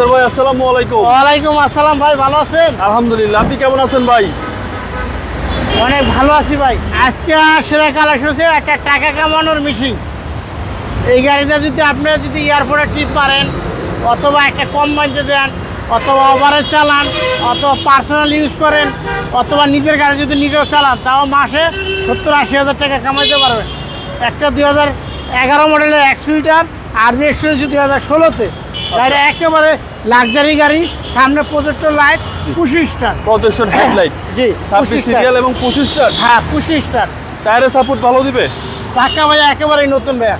Answer ভাই, আসসালামু আলাইকুম। ওয়ালাইকুম আসসালাম ভাই, ভালো আছেন? আলহামদুলিল্লাহ, আপনি কেমন আছেন ভাই? অনেক ভালো আছি ভাই। আজকে সেরা কালেকশন হচ্ছে একটা টাকা কামানোর মেশিন। এই গাড়িটা যদি আপনারা যদি এয়ারপোর্টে ট্রিপ মারেন, অথবা একটা কম মাইন্ডে দেন, অথবা ওভারে চালান, অথবা পার্সোনাল ইউজ করেন, অথবা নিজের গাড়ি যদি নিজেও চালান, তাও মাসে 70-80 হাজার টাকা কামাইতে পারবেন। একটা 2011 মডেলের এক্সফিল্টার আর রেজিস্ট্রেশন 2016-তে। গাড়ি একেবারে লাক্সারি গাড়ি, সামনে প্রজেক্টর লাইট, 25 স্টার প্রদর্শন হেডলাইট, জি, 26 সিরিয়াল এবং 25 স্টার। হ্যাঁ 25 স্টার। টায়ারের সাপোর্ট ভালো দিবে? চাকা ভাই একেবারেই নতুন ভাইয়া।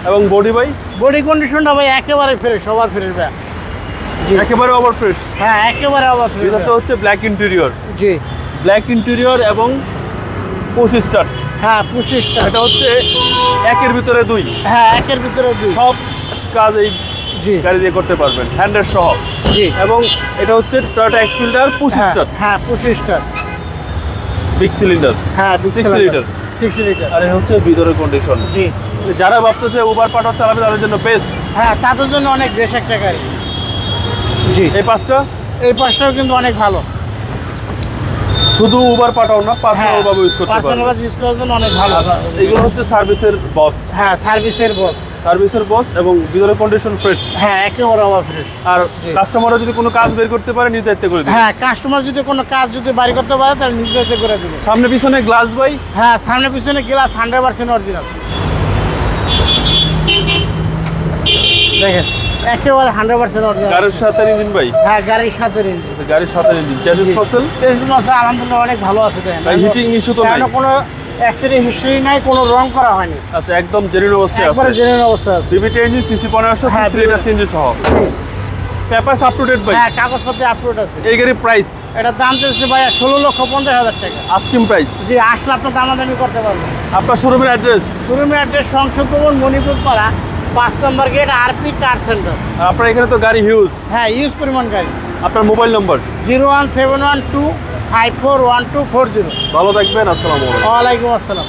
এবং বডি ভাই? বডি কন্ডিশনটা ভাই একেবারে ফ্রেশ, সবার ফ্রেশ ভাইয়া। একেবারে ওভার ফ্রেশ। হ্যাঁ একেবারে আবার ফ্রেশ। এটা হচ্ছে ব্ল্যাক ইন্টেরিয়র। জি, ব্ল্যাক ইন্টেরিয়র এবং 25 স্টার। হ্যাঁ 25 স্টার। এটা হচ্ছে একের ভিতরে দুই। হ্যাঁ একের ভিতরে দুই। সব কাজ এই জি গাড়ি দিয়ে করতে পারবেন, হ্যান্ডের সহ। জি। এবং এটা হচ্ছে টয়োটা এক্সফিল্টার 25 স্টার। হ্যাঁ 25 স্টার। Big cylinder. হ্যাঁ 60 লিটার। 60 লিটার। আর এই হচ্ছে ভিতরের কন্ডিশন। জি। যারা ভাবতেছে উবার পাঠাও চালাবে তাদের জন্য বেস্ট। হ্যাঁ তাদের জন্য অনেক বেশ একটা গাড়ি। জি। এই পাঁচটা এই পাশটাও কিন্তু অনেক ভালো। শুধু উবার পাঠাও না, পার্সোনাল ভাবে ইউজ করতে পার্সোনাল পারবেন। ইউজ করার জন্য অনেক ভালো। এগুলো হচ্ছে সার্ভিসের বস। হ্যাঁ সার্ভিসের বস। সার্ভিসের বস এবং ভিতরের কন্ডিশন ফ্রেশ। হ্যাঁ একেবারে আবার ফ্রেশ। আর কাস্টমাররা যদি কোনো কাজ বের করতে পারে, নিজ দায়িত্বে করে দিবে। হ্যাঁ কাস্টমার যদি কোনো কাজ যদি বাড়ি করতে পারে, তাহলে নিজে হাতে করে দেবে। সামনে পিছনে গ্লাস ভাই? হ্যাঁ সামনে পিছনে গ্লাস 100% অরিজিনাল। দেখেন একেবারে 100% অরিজিনাল। গাড়ির সাথে ইঞ্জিন ভাই? হ্যাঁ গাড়ির সাথে ইঞ্জিন। গাড়ির সাথে ইঞ্জিন। চ্যাসিস পাসেল? চেসিস মাসা আলহামদুলিল্লাহ অনেক ভালো আছে। দেখেন হিটিং ইস্যু তো নাই? কোনো অ্যাক্সিডেন্ট হিস্ট্রি নাই, কোনো রং করা হয়নি। আচ্ছা, একদম জেনুইন অবস্থায় একবারে আছে। জেনুইন অবস্থায় আছে। সিভিটি ইঞ্জিন, সিসি 1500, হ্যাঁ, 60 লিটার সিএনজি সহ। পেপারস আপ টু ডেট ভাই? হ্যাঁ কাগজপত্র আপলোড আছে। এই গাড়ির প্রাইস? এটার দাম চলছে ভাইয়া 16,50,000 টাকা। Asking price? জি, আসলে আপনার দামাদামি করতে পারবেন। আপনার শোরুমের অ্যাড্রেস? শোরুমের অ্যাড্রেস সংসদ ভবন, মণিপুর পাড়া, 5 নম্বর গেট, আরপি কার সেন্টার। আপনার এখানে তো গাড়ি হিউজ। হ্যাঁ ইউজ পরিমাণ গাড়ি। আপনার মোবাইল নম্বর? 01712541240। ভালো থাকবেন, আসসালামু আলাইকুম। ওয়ালাইকুম আসসালাম।